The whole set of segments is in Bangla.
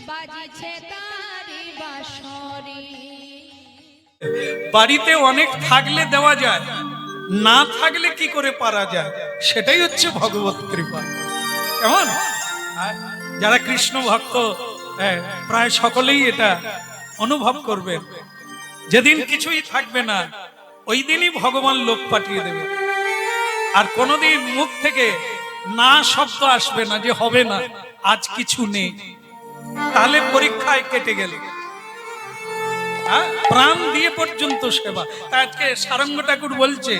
বাজিছে তারি বাঁশরি। বাড়িতে অনেক থাকলে দেওয়া যায়, না থাকলে কি করে পারা যায়, সেটাই হচ্ছে ভগবত কৃপা। কেমন? যারা কৃষ্ণ ভক্ত প্রায় সকলেই এটা অনুভব করবেন। যেদিন কিছুই থাকবে না ওই দিনই ভগবান লোক পাঠিয়ে দেবে, আর কোনোদিন মুখ থেকে না শব্দ আসবে না যে হবে না, আজ কিছু নেই, তাহলে পরীক্ষায় কেটে গেল। প্রাণ দিয়ে পর্যন্ত সেবা। তা আজকে সারঙ্গ ঠাকুর বলছে,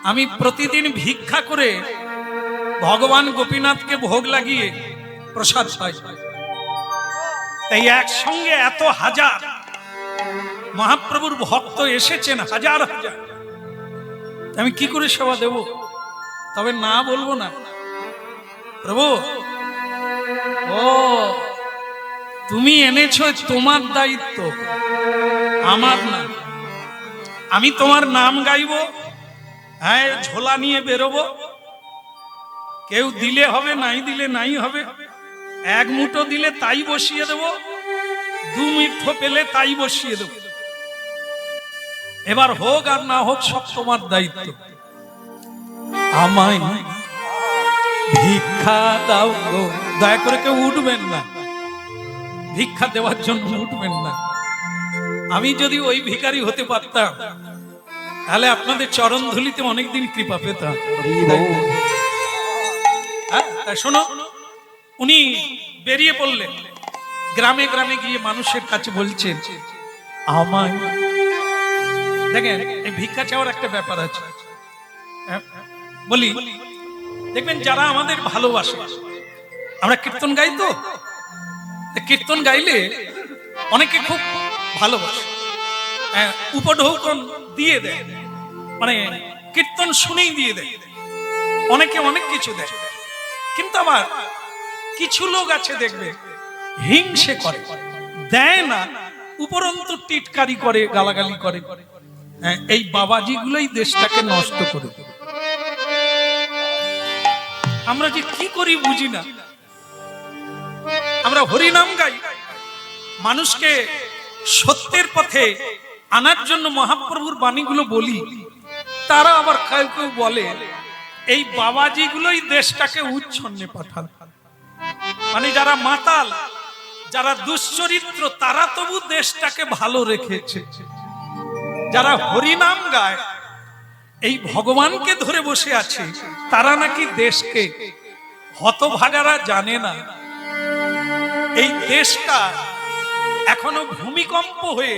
আমি প্রতিদিন ভিক্ষা করে ভগবান গোপীনাথকে ভোগ লাগিয়ে প্রসাদ পাই। তাই একসঙ্গে এত হাজার মহাপ্রভুর ভক্ত এসেছেন, হাজার হাজার, আমি কি করে সেবা দেব? তবে না বলবো না, প্রভু ও তুমি এনেছো, তোমার দায়িত্ব, আমার না। আমি তোমার নাম গাইবো, হ্যাঁ ঝোলা নিয়ে বেরোবো, কেউ দিলে হবে, নাই দিলে নাই হবে, এক মুঠো দিলে তাই বসিয়ে দেব, দু মুঠো পেলে তাই বসিয়ে দেব। এবার হোক আর না হোক সব তোমার দায়িত্ব। আমায় ভিক্ষা দাও গো, দয়া করে কেউ উঠবেন না, ভিক্ষা দেওয়ার জন্য উঠবেন না। আমি যদি ওই ভিখারি হতে পারতাম তাহলে আপনাদের চরণ ধুলিতে অনেকদিন কৃপা পেতাম। শোনো, উনি বেরিয়ে পড়লেন, গ্রামে গ্রামে গিয়ে মানুষের কাছে বলছেন আমায়। দেখেন এই ভিক্ষা চাওয়ার একটা ব্যাপার আছে। বলি, দেখবেন যারা আমাদের ভালোবাসে, আমরা কীর্তন গাই, তো কীর্তন গাইলে অনেকে খুব ভালোবাসে, উপঢৌকন দিয়ে দেয়, মানে কীর্তন শুনেই দিয়ে দেয়, অনেকে অনেক কিছু দেয়। কিন্তু আবার কিছু লোক আছে দেখবে হিংসে করে, দেয় না, উপরন্তু টিটকারি করে, গালাগালি করে। এই বাবাজি গুলোই দেশটাকে নষ্ট করে দেবে। আমরা যে কি করি বুঝি না। আমরা হরিনাম গাই, মানুষকে সত্যের পথে আনার জন্য মহাপ্রভুর বাণীগুলো বলি, তারা আবার কেউ কেউ বলে এই বাবাজি গুলোই দেশটাকে উচ্ছন্নে পাঠান। মানে যারা মাতাল, যারা দুশ্চরিত্র, তারা তবু দেশটাকে ভালো রেখেছে। যারা হরিনাম গায়, এই ভগবানকে ধরে বসে আছে, তারা নাকি দেশকে, হতভাগারা জানে না এই দেশটা এখনো ভূমিকম্প হয়ে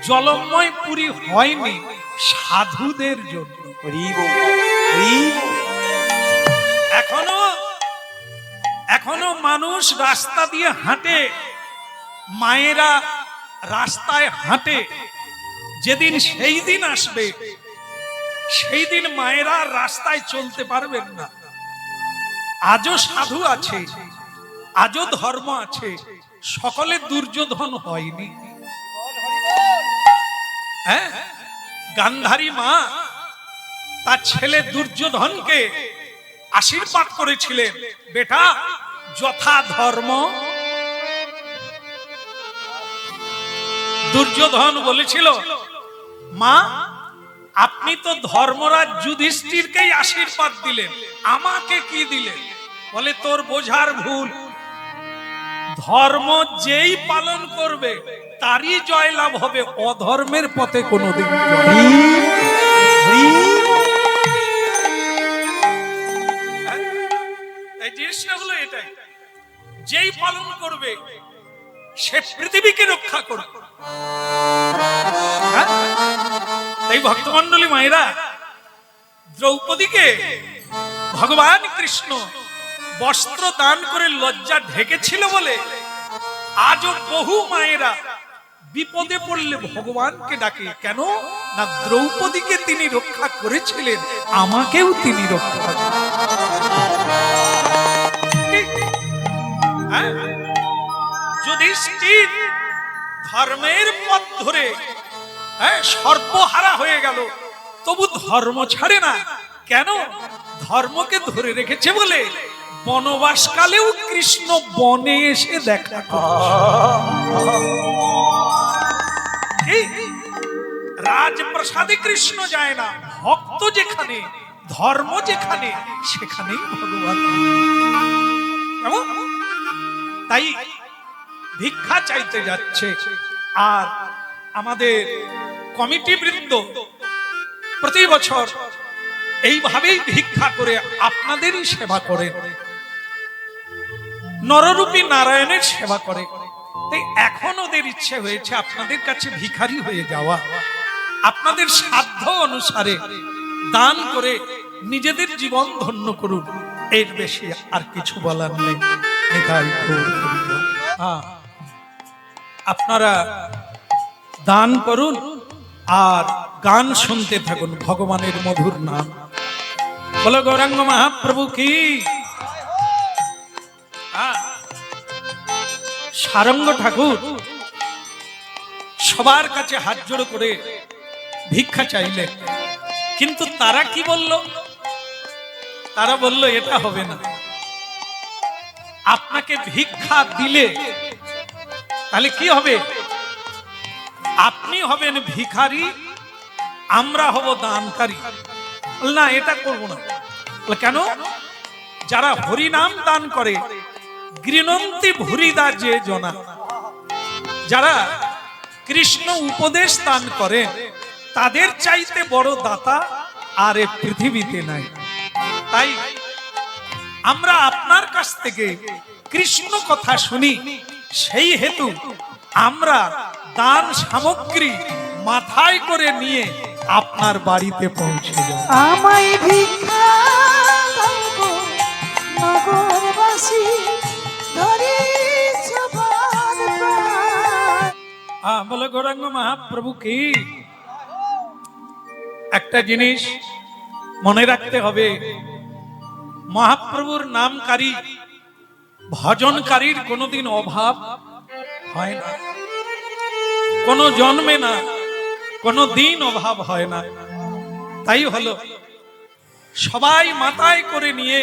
জলময় পুরী হয়নি সাধুদের জন্য। এখনো মানুষ রাস্তা দিয়ে হাঁটে, মায়েরা রাস্তায় হাঁটে। যেদিন সেই দিন আসবে, সেই দিন মায়েরা রাস্তায় চলতে পারবেন না। আজও সাধু আছে, আজও ধর্ম আছে, সকলে দুর্যোধন হয়নি। হ্যাঁ, গান্ধারী মা তার ছেলে দুর্যোধনকে আশীর্বাদ করেছিলেন, বেটা যথা ধর্ম। দুর্যোধন বলেছিল, মা আপনি তো ধর্মরাজ যুধিষ্ঠিরকেই আশীর্বাদ দিলেন, আমাকে কি দিলেন? বলে তোর বোঝার ভুল, ধর্ম যেই পালন করবে তারই জয় লাভ হবে, অধর্মের পথে কোনোদিন এই জিনিসটা হলো এটাই, যেই পালন করবে সে পৃথিবীকে রক্ষা করবে। তাই ভক্তমন্ডলী মায়েরা, দ্রৌপদীকে ভগবান কৃষ্ণ বস্ত্র দান করে লজ্জা ঢেকেছিল বলে আজও বহু মায়েরা বিপদে পড়লে ভগবানকে ডাকে। কেন না, দ্রৌপদীকে তিনি রক্ষা করেছিলেন, আমাকেও তিনি রক্ষা করেন। যুধিষ্ঠির ধর্মের পথ ধরে সর্বহারা হয়ে গেল, তবু ধর্ম ছাড়ে না। কেন? ধর্মকে ধরে রেখেছে বলে বনবাসকালেও কৃষ্ণ বনে এসে দেখা এই রাজপ্রাসাদে কৃষ্ণ যায় না, ভক্ত যেখানে, ধর্ম যেখানে, সেখানেই ভগবান। কেমন? তাই ভিক্ষা চাইতে যাচ্ছে। আর আমাদের কমিটি বৃন্দ প্রতি বছর এইভাবেই ভিক্ষা করে আপনাদেরই সেবা করে, নররূপী নারায়ণের সেবা করে। তাই এখন ওদের ইচ্ছে হয়েছে আপনাদের কাছে ভিখারি হয়ে যাওয়া, আপনাদের সাধ্য অনুসারে দান করে নিজেদের জীবন ধন্য করুন। এর বেশি আর কিছু বলার নেই। আপনারা দান করুন আর গান শুনতে থাকুন ভগবানের মধুর নাম। বলো গৌরাঙ্গ মহাপ্রভু কি। সারঙ্গ ঠাকুর সবার কাছে হাত জোড়ো করে ভিক্ষা চাইলে, কিন্তু তারা কি বলল? তারা বলল এটা হবে না, আপনাকে ভিক্ষা দিলে তাহলে কি হবে? আপনি হবেন ভিখারি, আমরা হব দানকারী। না, এটা করব না। কেন? যারা হরিনাম দান করে গৃণন্তি ভুরিদা যে জনা, যারা কৃষ্ণ উপদেশ দান করে তাদের চাইতে বড় দাতা আর এ পৃথিবীতে নাই। তাই আমরা আপনার কাছ থেকে কৃষ্ণ কথা শুনি, সেই হেতু আমরা দান সামগ্রী মাথায় করে নিয়ে আপনার বাড়িতে পৌঁছে যাব। আমায় ভিক্ষা দাও গো নগরবাসী, ধরিছ ভার প্রাণ। বলো গৌরাঙ্গ মহাপ্রভু কি। একটা জিনিস মনে রাখতে হবে, মহাপ্রভুর নামকারী ভজনকারীর কোনোদিন অভাব হয় না, কোন জন্মে না, কোন দিন অভাব হয় না। তাই হলো সবাই মাথায় করে নিয়ে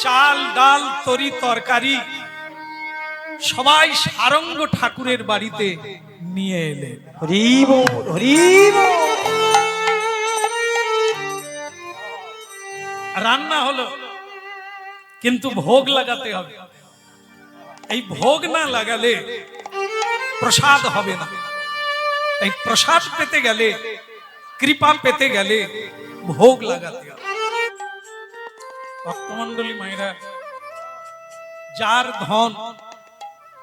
চাল ডাল তরি তরকারি সবাই সারঙ্গ ঠাকুরের বাড়িতে নিয়ে এলেন। হরি বল, হরি বল। রান্না হলো, কিন্তু ভোগ লাগাতে হবে। এই ভোগ না লাগালে প্রসাদ হবে না। এই প্রসাদ পেতে গেলে, কৃপা পেতে গেলে ভোগ লাগাতে হবে। ভক্তমণ্ডলী মায়েরা, যার ধন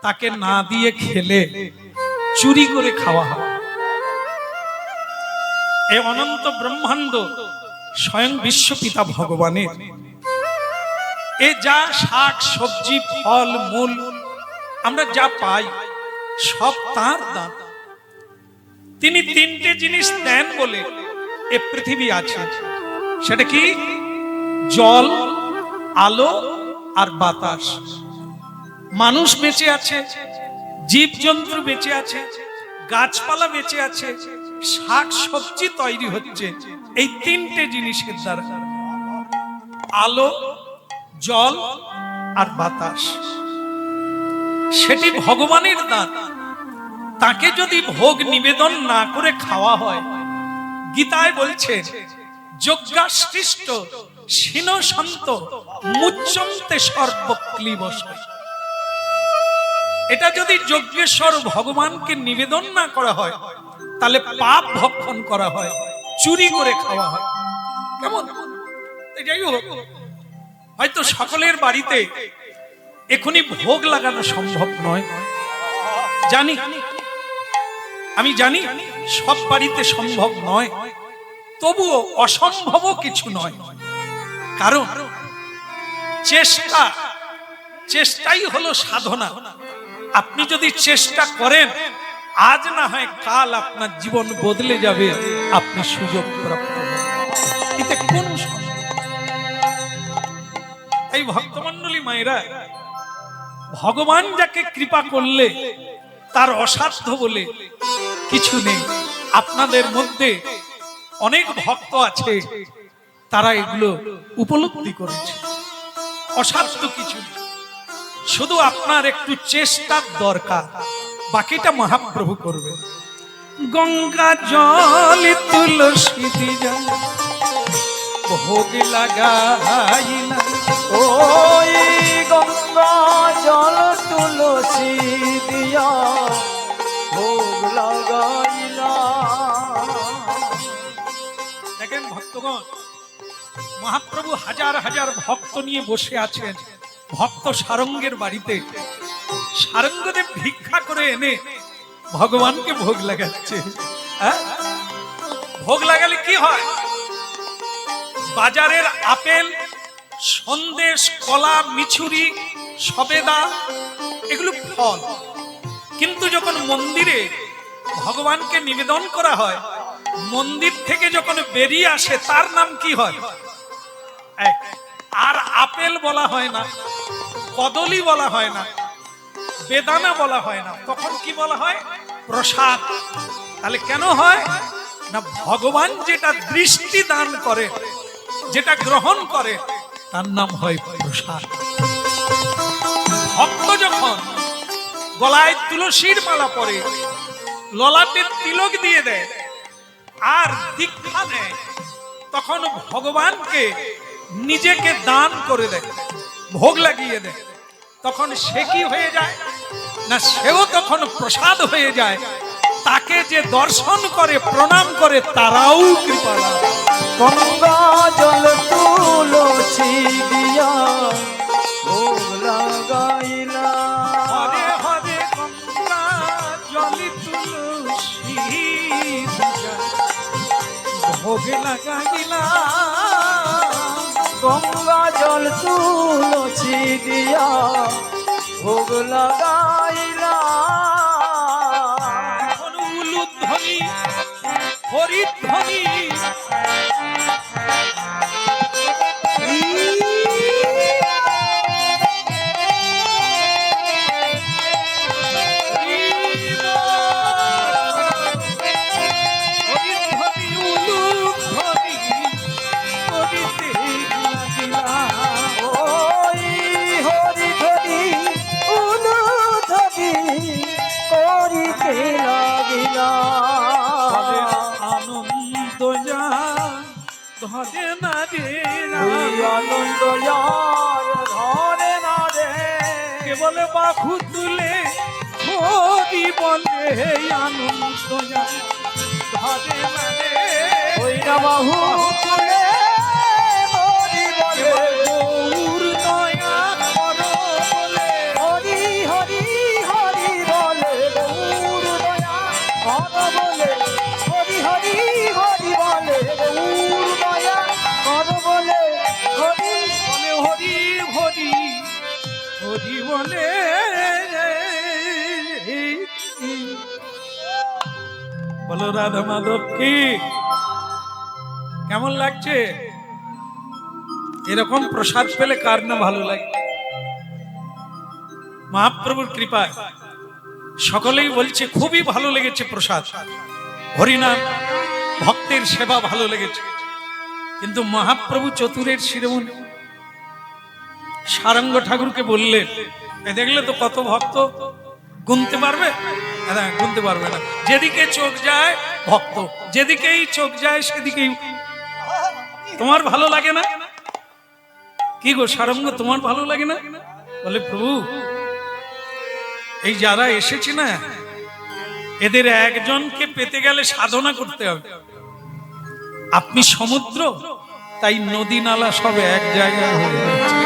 তাকে না দিয়ে খেলে চুরি করে খাওয়া হয়। এই অনন্ত ব্রহ্মাণ্ড স্বয়ং বিশ্বপিতা ভগবানের। এ যা শাক সবজি ফল মূল আমরা যা পাই সব তার দান। তিনি তিনটে জিনিস দেন বলে এ পৃথিবী আছে। সেটা কি? জল, আলো আর বাতাস। মানুষ বেঁচে আছে, জীবজন্তু বেঁচে আছে, গাছপালা বেঁচে আছে, শাক সবজি তৈরি হচ্ছে এই তিনটে জিনিসের দ্বারা। আলো, জল আর বাতাস, সেটি ভগবানের দান। তাকে যদি ভোগ নিবেদন না করে খাওয়া হয়, গীতায় বলছে যজ্ঞাষ্টিষ্ট শীন সন্ত মুচ্যন্তে সর্বক্লীবশ। এটা যদি যজ্ঞেশ্বর ভগবানকে নিবেদন না করা হয়, তাহলে পাপ ভক্ষণ করা হয়, চুরি করে খাওয়া হয়। কেমন? যাই হোক, হয়তো সকলের বাড়িতে এখনই ভোগ লাগানো সম্ভব নয়, জানি, আমি জানি সব বাড়িতে সম্ভব নয়, তবুও অসম্ভব কিছু নয়। কারণ চেষ্টাই হলো সাধনা। আপনি যদি চেষ্টা করেন, আজ না হয় কাল আপনার জীবন বদলে যাবে, আপনি সুযোগ প্রাপ্ত হবেন। এতে কোন সন্দেহ? এই ভক্তমণ্ডলী মায়েরা, ভগবান যাকে কৃপা করলে তার অসাধ্য বলে কিছু নেই। আপনাদের মধ্যে অনেক ভক্ত আছে, তারা এগুলো উপলব্ধি করেছে। অসাধ্য কিছু নেই। শুধু আপনার একটু চেষ্টার দরকার, বাকিটা মহাপ্রভু করবে। গঙ্গা জল তুলসী দিয়া ভোগ লাগাইলা, ওই গঙ্গা জল তুলসী দিয়া ভোগ লাগাইলা। দেখেন ভক্তগণ, মহাপ্রভু হাজার হাজার ভক্ত নিয়ে বসে আছেন ভক্ত সারঙ্গের বাড়িতে। সারঙ্গদেব ভিক্ষা করে এনে ভগবানকে ভোগ লাগাচ্ছে। হ্যাঁ, ভোগ লাগালে কি হয়? বাজারের আপেল, সন্দেশ, কলা, মিছুরি, সবেদা এগুলো ফল, কিন্তু যখন মন্দিরে ভগবানকে নিবেদন করা হয়, মন্দির থেকে যখন বেরিয়ে আসে তার নাম কি হয়? আর আপেল বলা হয় না, কদলি বলা হয় না, বেদানা বলা হয় না, তখন কি বলা হয়? প্রসাদ। তাহলে কেন হয় না, ভগবান যেটা দৃষ্টি দান করে, যেটা গ্রহণ করে, তার নাম হয় প্রসাদ। ভক্ত যখন গলায় তুলসীর মালা পরে, ললাটে তিলক দিয়ে দেয় আর দীক্ষা নেয়, তখন ভগবানকে নিজেকে দান করে দেয়, ভোগ লাগিয়ে দেয়। তখন সে কি হয়ে যায় না, সেও তখন প্রসাদ হয়ে যায়। তাকে যে দর্শন করে, প্রণাম করে, তারাও কৃপা লাভ। গঙ্গা জল তুলসী দিয়া ভোগ লাগাইলা। হরে হরে গঙ্গা জল তুলসী দিয়া ভোগ লাগাইলা। গঙ্গা জল তুলসী দিয়া ভোগ লাগাইলা। এখন উলুধ্বনি, হরিধ্বনি, হরিধ্বনি, উলুধ্বনি করিতে লাগিলা। ওই হরি ধরি উলুধ্বনি করিতে লাগিলা। আনন্দ যা ধরে না রে, ওই আনন্দ যার ধরে না রে। কেবল বাহু তুলে হরি বলে, আনন্দ যা ধরে না রে। ওই না বাহু তুলে হরি বলে, গৌর দয়া করো বলে, হরি হরি হরি বলে, গৌর দয়া কর বলে, হরি হরি হরি বলে, গৌর দয়া কর বলে, হরি বলে হরি হরি হরি বলে। বলো রাধা মাধব কি? কেমন লাগছে? এরকম প্রসাদ পেলে কার না ভালো লাগে? মহাপ্রভুর কৃপায় সকলেই বলছে খুবই ভালো লেগেছে প্রসাদ, হরিনাম, ভক্তের সেবা ভালো লেগেছে। কিন্তু মহাপ্রভু চতুরের শিরোমণি সারঙ্গ ঠাকুরকে বললেন, এ দেখলে তো কত ভক্ত, গুনতে পারবে? হ্যাঁ, গুনতে পারবে না। যেদিকে চোখ যায় ভক্ত, যেদিকেই চোখ যায় সেদিকেই। তোমার ভালো লাগে না? কি গো সারঙ্গ, তোমার ভালো লাগে না? বলে প্রভু, এই যারা এসেছে না, এদের একজনকে পেতে গেলে সাধনা করতে হবে। আপনি সমুদ্র, তাই নদী নালা সব এক জায়গায় হয়ে যাচ্ছে।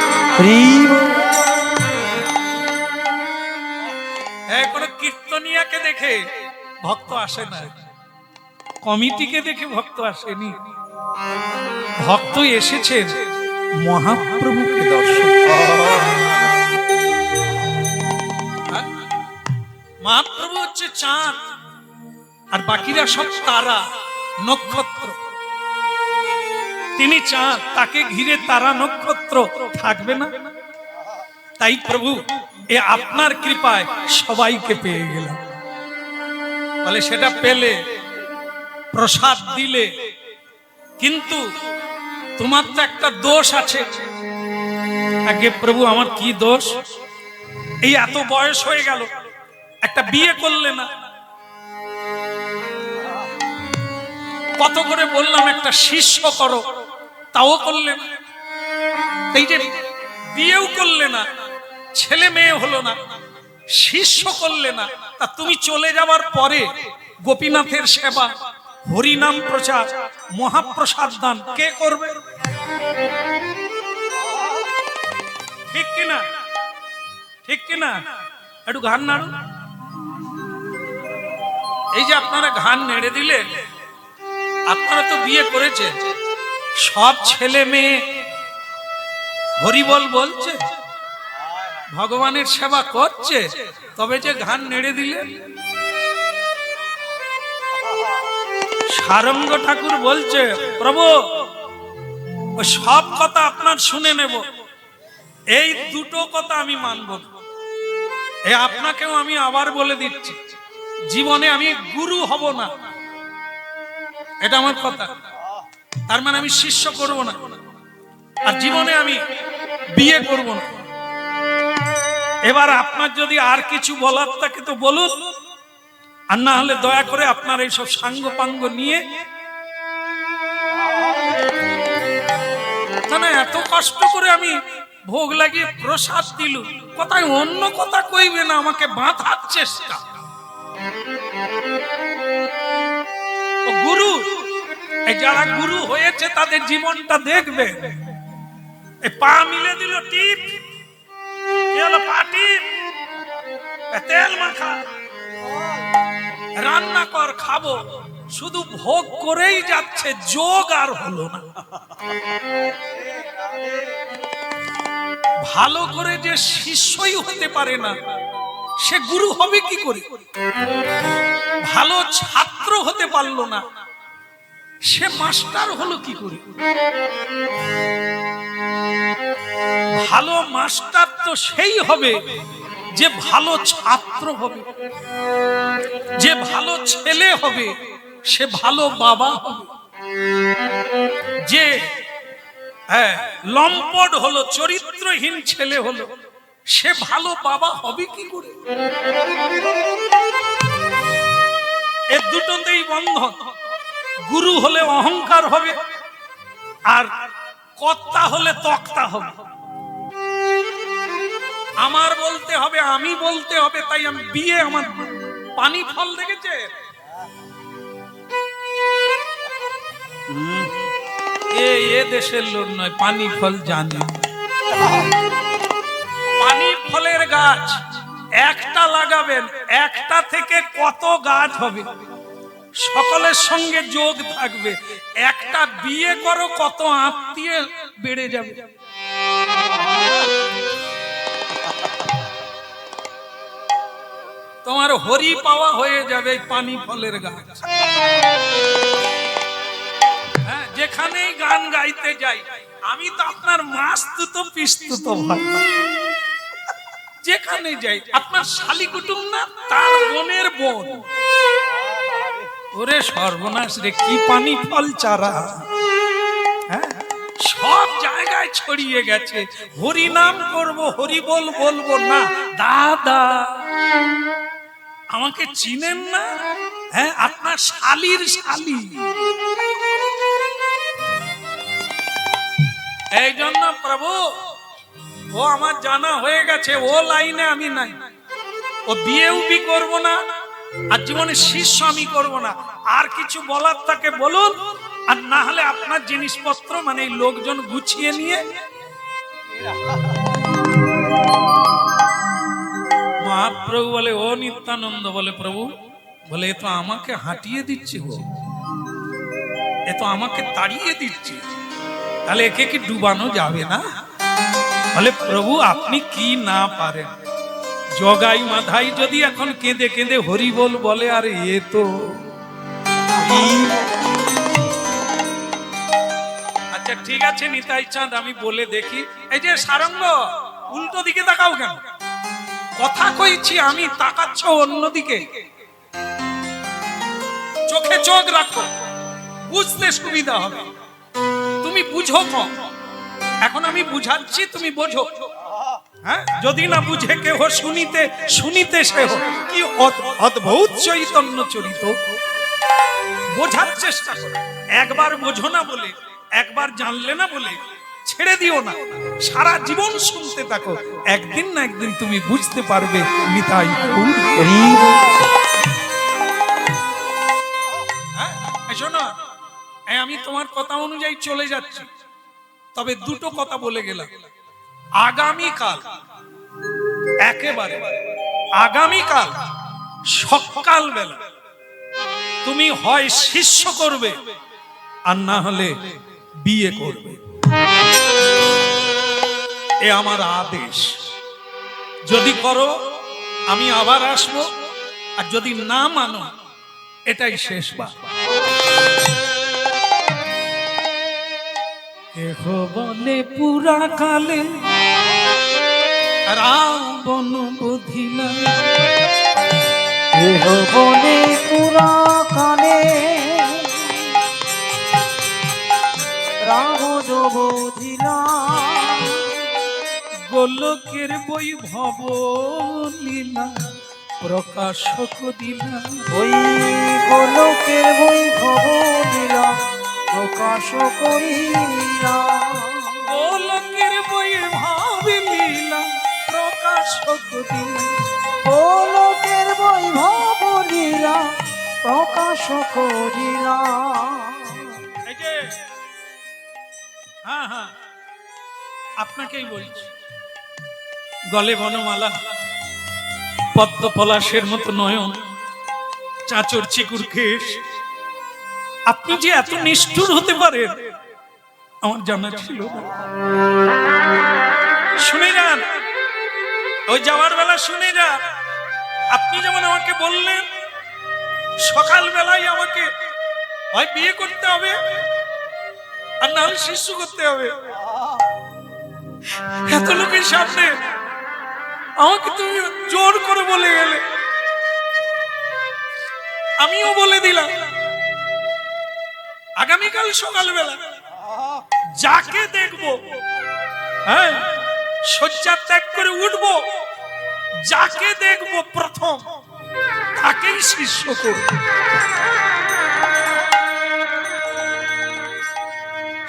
কোনো কীর্তনিয়াকে দেখে ভক্ত আসে না, কমিটিকে দেখে ভক্ত আসেনি। ভক্ত এসেছেন মহাপ্রভুকে দর্শন। মহাপ্রভু হচ্ছে চাঁদ, আর বাকিরা সব তারা, নক্ষত্র। তিনি চাঁদ, তাকে ঘিরে তারা নক্ষত্র থাকবে না? তাই প্রভু এ আপনার কৃপায় সবাইকে পেয়ে গেলাম। বলে সেটা পেলে, প্রসাদ দিলে, কিন্তু তোমার তো একটা দোষ আছে। আগে প্রভু আমার কি দোষ, এই এত বয়স হয়ে গেল একটা বিয়ে করলে না, কত করে বললাম একটা শিষ্য করো তাও করলে না, এই যে বিয়েও করলে না, ছেলে মেয়ে হলো না, শিষ্য করলে না, তা তুমি চলে যাবার পরে গোপীনাথের সেবা, হরিনাম প্রচার, মহাপ্রসাদ দান কে করবে? ঠিক কিনা? ঠিক কিনা? একটু ঘাড় নাড়ু। এই যে আপনারা ঘাড় নেড়ে দিলেন, আপনারা তো বিয়ে করেছেন, সব ছেলে মেয়ে হরিবল বলছে, ভগবানের সেবা করছে, তবে যে ঘাড় নেড়ে দিলেন। সারঙ্গ ঠাকুর বলছে প্রভু ওই সব কথা আপনার শুনে নেব, এই দুটো কথা আমি মানব না। এই আপনাকেও আমি আবার বলে দিচ্ছি, জীবনে আমি গুরু হব না, এটা আমার কথা। তার মানে আমি শিষ্য করব না, আর জীবনে আমি বিয়ে করব না। এবার আপনার যদি আর কিছু বলার থাকে তো বলুন, আর না হলে দয়া করে আপনার এইসব সাঙ্গ পাঙ্গ নিয়ে, না এত কষ্ট করে আমি ভোগ লাগিয়ে প্রসাদ দিল, কথায় অন্য কথা কইবে না, আমাকে বাঁধার চেষ্টা। গুরু, এই যারা গুরু হয়েছে তাদের জীবনটা দেখবে। এই পা মিলে দিল টিপ, পা টিপ, তেল মাখা, রান্না কর খাবো, শুধু ভোগ করেই যাচ্ছে, যোগ আর হলো না। ভালো করে যে শিষ্যই হতে পারে না, সে গুরু হবে কি করে? ভালো ছাত্র হতে পারলো না, সে মাস্টার হলো কি করে? ভালো মাস্টার তো সেই হবে যে ভালো ছাত্র হবে, যে ভালো ছেলে হবে, সে ভালো বাবা হবে। যে লম্পট হলো, চরিত্রহীন ছেলে হলো, সে ভালো বাবা হবে কি করে? এর দুটোতেই বন্ধন। গুরু হলে অহংকার হবে, আর কর্তা হলে তক্তা হবে। আমার বলতে হবে, আমি বলতে হবে, তাই আমি বিয়ে, আমার পানি ফল দেখেছে, এ দেশের লোক নয়, পানি ফল জানে। পানি ফলের গাছ একটা লাগাবেন, একটা থেকে কত গাছ হবে, সকলের সঙ্গে যোগ থাকবে। একটা বিয়ে করো, কত আত্মীয় বেড়ে যাবে। তোমার হরি পাওয়া হয়ে যাবে পানি ফলের গাছ। হ্যাঁ, যেখানেই গান গাইতে যাই, আমি তো আপনার মাস্তুত পিস্তুত ভাই, যেখানে যাই আপনার শালি কুটুম না, তার বোনের বোন। ওরে সর্বনাশ রে, কি পানি ফল চারা, হ্যাঁ, সব জায়গায় ছড়িয়ে গেছে। হরি নাম করবো, হরি বল বলবো না, দাদা আমাকে চিনেন না? হ্যাঁ, আপনার শালির শালি। এই জন্য প্রভু, ও আমার জানা হয়ে গেছে, ও লাইনে আমি নাই। ও বিয়েও বি করবো না, আর জীবনে শিষ্য আমি করবো না। আর কিছু বলার থাকে বলুন, আর না হলে আপনার জিনিসপত্র মানে লোকজন গুছিয়ে নিয়ে। মহাপ্রভু বলে, ও নিত্যানন্দ বলে, প্রভু বলে, এ তো আমাকে হাঁটিয়ে দিচ্ছে গো, এ তো আমাকে তাড়িয়ে দিচ্ছে, তাহলে একে কি ডুবানো যাবে না? বলে, প্রভু আপনি কি না পারেন? জগাই মাধাই যদি এখন কেঁদে কেঁদে হরি বল বলে, আর এ তো আচ্ছা ঠিক আছে নিতাই চাঁদ, আমি বলে দেখি। এই যে সারঙ্গ, উল্টো দিকে তাকাও কেন? কথা কইছি আমি, তাকাচ্ছ অন্যদিকে। চোখে চোখ রাখো, বুঝতে সুবিধা হবে। তুমি বুঝো কম, এখন আমি বুঝাচ্ছি, তুমি বোঝো। হ্যাঁ, যদি না বুঝে কেহ শুনিতে শুনিতে সে কি অদ্ভুত চৈতন্য চরিত। বোঝার চেষ্টা করো। একবার বোঝো না বলে, একবার জানলে না বলে ছেড়ে দিও না, সারা জীবন শুনতে থাকো। একদিন না একদিন তুমি বুঝতে পারবে। নিতাই গৌর হরি। শোনো, আমি তোমার কথা অনুযায়ী চলে যাচ্ছি, তবে দুটো কথা বলে গেলাম। আগামীকাল, একেবারে আগামীকাল সকালবেলা তুমি হয় শিষ্য করবে আর না হলে বিয়ে করবে। এ আমার আদেশ। যদি করো আমি আবার আসবো, আর যদি না মানো এটাই শেষবার। কেহ বলে পুরা কালে রাবণ বুঝিলা, কেহ বলে পুরা কালে রাবণ বুঝিলা, গোলকের বৈভব লীলা প্রকাশ করিলা। ওই গোলকের বৈভব লীলা প্রকাশ করিলা। গোলকের বৈভব লীলা প্রকাশ করিলা। গোলকের বৈভব লীলা প্রকাশ করিলা। এই যে, হ্যাঁ হ্যাঁ, আপনাকেই বলছি। গলে বনমালা, পদ্ম পলাশের মতো নয়ন, চাঁচর চিকুর কেশ। আপনি যে এত নিষ্ঠুর হতে পারেন আমার জানা ছিল না। শুনে যান, ওই যাওয়ার বেলা শুনে যান। আপনি যেমন আমাকে বললেন সকালবেলায় আমাকে হয় বিয়ে করতে হবে আর না হলে শিশু করতে হবে, এত লোকের সামনে আমাকে তুমি জোর করে বলে গেলে, আমিও বলে দিলাম আগামীকাল সকালবেলা যাকে দেখবো, হ্যাঁ, শয্যা ত্যাগ করে উঠবো, যাকে দেখবো প্রথম তাকেই শিষ্য করব।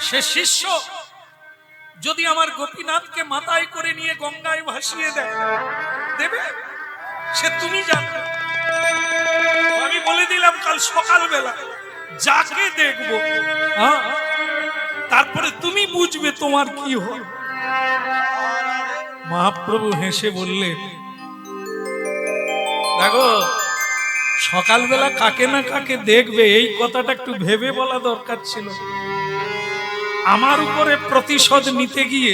সে শিষ্য যদি আমার গোপীনাথকে মাথায় করে নিয়ে গঙ্গায় ভাসিয়ে দেবে, সে তুমি জানো। আমি বলে দিলাম কাল সকালবেলা যাকে দেখবো, তারপরে তুমি বুঝবে তোমার কি হয়। মহাপ্রভু হেসে বললে, দেখো সকালবেলা কাকে না কাকে দেখবে, এই কথাটা একটু ভেবে বলা দরকার ছিল। আমার উপরে প্রতিশোধ নিতে গিয়ে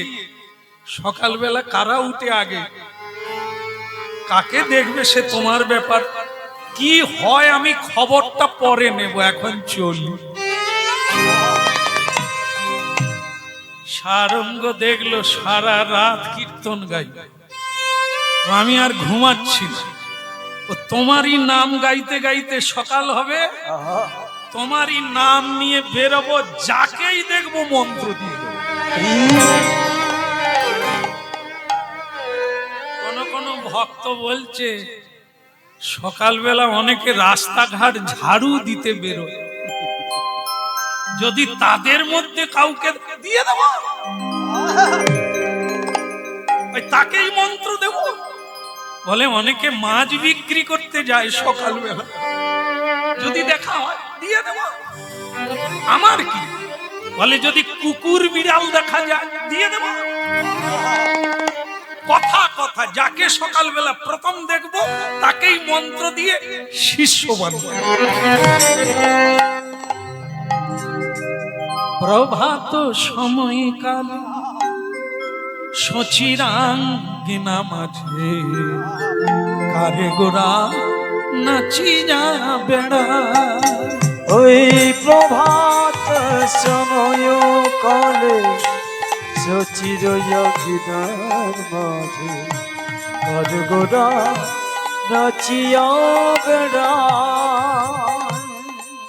সকালবেলা কারা উঠে আগে, কাকে দেখবে সে তোমার ব্যাপার। কি হয় আমি খবরটা পরে নেব, এখন চলি। সারঙ্গ দেখলো সারা রাত কীর্তন গাই, আমি আর ঘুমাচ্ছি না। ও তোমারই নাম গাইতে গাইতে সকাল হবে, তোমারই নাম নিয়ে বেরোবো, যাকেই দেখবো মন্ত্র দিয়ে দেবো। কোন কোন ভক্ত বলছে সকালবেলা অনেকে রাস্তাঘাট ঝাড়ু দিতে বেরোয়, যদি তাদের মধ্যে কাউকে দিয়ে দেবো, তাকেই মন্ত্র দেব। বলে অনেকে মাছ বিক্রি করতে যায় সকালবেলা, যদি দেখা হয় দিয়ে দেব, আমার কি। বলে যদি কুকুর বিড়াল দেখা যায় দিয়ে দেব। কথা কথা যাকে সকালবেলা প্রথম দেখব তাকেই মন্ত্র দিয়ে শিষ্য বানাবো। প্রভাত সময়কাল সচিরাঙ্গিনা মাঝে কারে গোরা নাচি যা বেড়া। ওই প্রভাত সময় কালে সচিরাঙ্গিনার মাঝে কারে গোরা নাচিয়া বেড়া।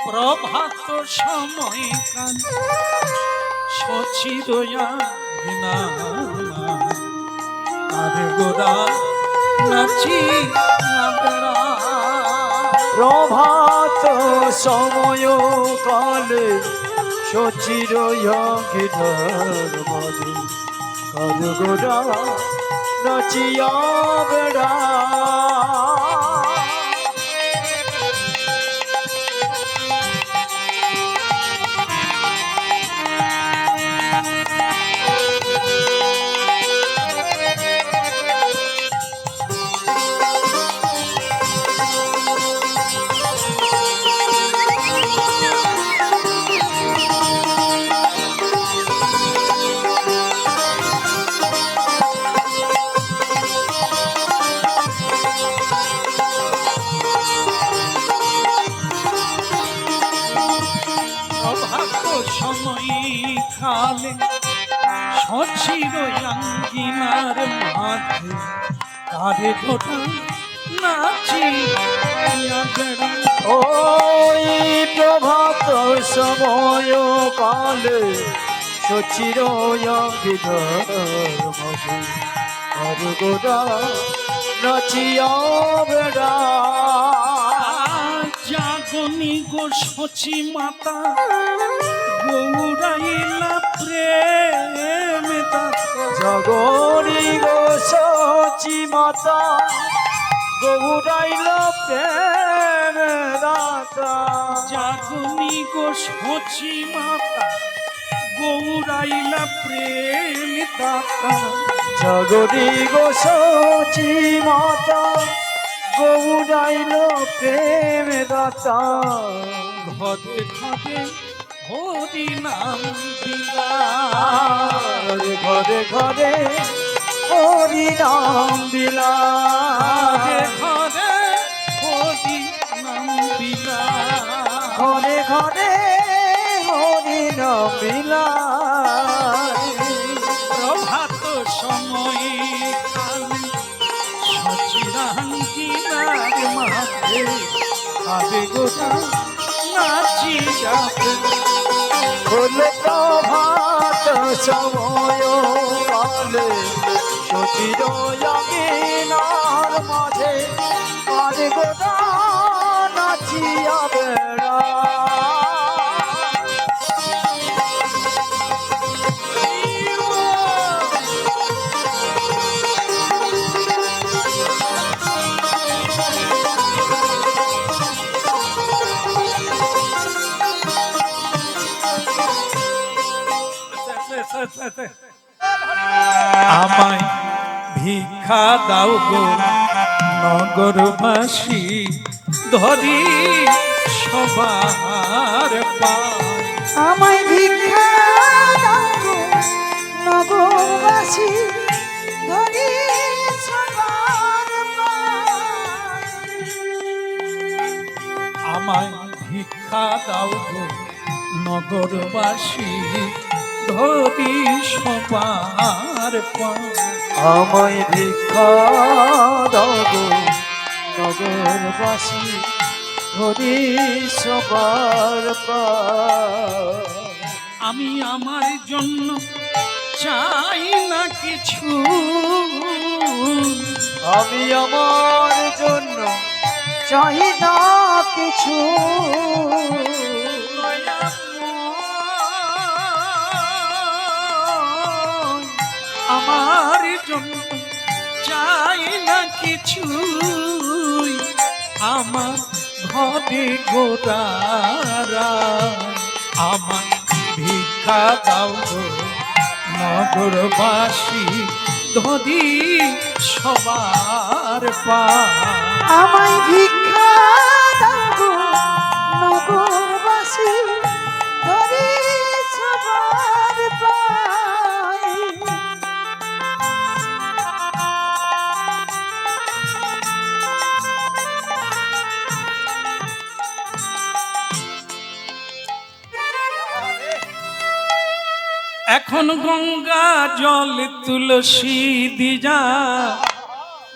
প্রভাত সময়কাল সচিরয়া বিনা আরে গোরা নাচি বেড়া প্রভাত সময় কালে সচির গিধর মাঝে কারগোরা নাচিয়া বেড়া সময় খালে সচির আঙ্গিনার মাঝে কারে ঘটা নাচি বেড়া ওই প্রভাত সময় কালে সচির গিধর মাঝে কারগোরা নাচিয়া বেড়া জাগনি গো সচি মাতা গৌরাইলা প্রেম জগরি গো সচি মাতা গৌরাইল প্রেম দাতা জাগনি গো সচি মাতা গৌরাইলা প্রেম দাতা জগরি গো সচি মাতা গৌরাইল প্রেম দাতা ঘরে ঘরে হরি নাম দিলা ঘরে ঘরে হরি নাম দিলা ঘরে ঘরে হরি নাম দিলা ঘরে ঘরে হরি নাম দিলা প্রভাত সময় কালে সচিরাঙ্গিনার মাঝে আবে গোটা নাচি যাবে হলে প্রভাত সময় কালে সচির আঙ্গিনার মাঝে আরে গোটা নাচিয়া বেড়া আমায় ভিক্ষা দাও গো নগরবাসী ধরি সবার পায় আমায় ভিক্ষা দাও গো নগরবাসী ধরি সবার পায়। আমায় ভিক্ষা দাও গো নগরবাসী ধরি সবার পায় আমায় ভিক্ষা দাও গো নগরবাসী ধরি সবার পায় আমি আমার জন্য চাই না কিছু আমি আমার জন্য চাই না কিছু আমার জন্য চাই না কিছু আমার ঘরে গোরারা আমার ভিক্ষা দাও গো নগরবাসী ধরি সবার পা আমায় ভিক্ষা দাও গো নগরবাসী ধরি সবার পায়। এখন গঙ্গা জল তুলসী দিজা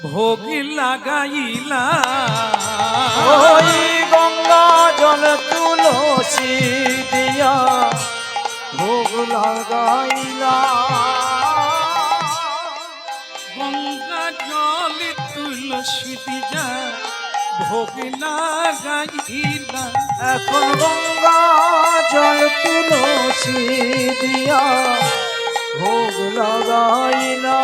ভোগ লাগাইলা ওই গঙ্গা জল তুলসী দিয়া ভোগ লাগাইলা গঙ্গা জল তুলসী যা ভোগ লাগাইলা এখন গঙ্গা জল তুলসী দিয়া ভোগ লাগাইলা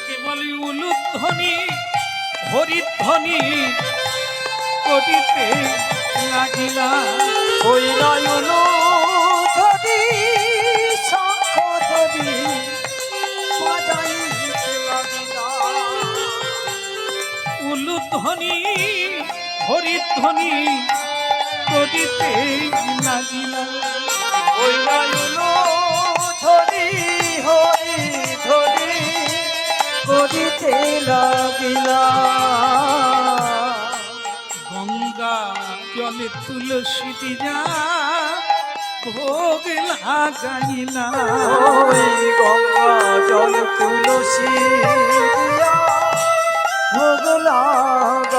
কেবল উলুধ্বনি হরিধ্বনি করিতে লাগিলা ওই নয়ন ধরি শঙ্খ ধরি বাজাইতে লাগিলা উলুধ্বনি হরিধ্বনি করিতে লাগিলা ওই নয়ন ধরি হরি ধরি করিতে লাগিলা গঙ্গা জলে তুলসী যা ভোগ লাগাইলা ওই গঙ্গা জল তুলসী দিয়া ভোগ লাগাইলা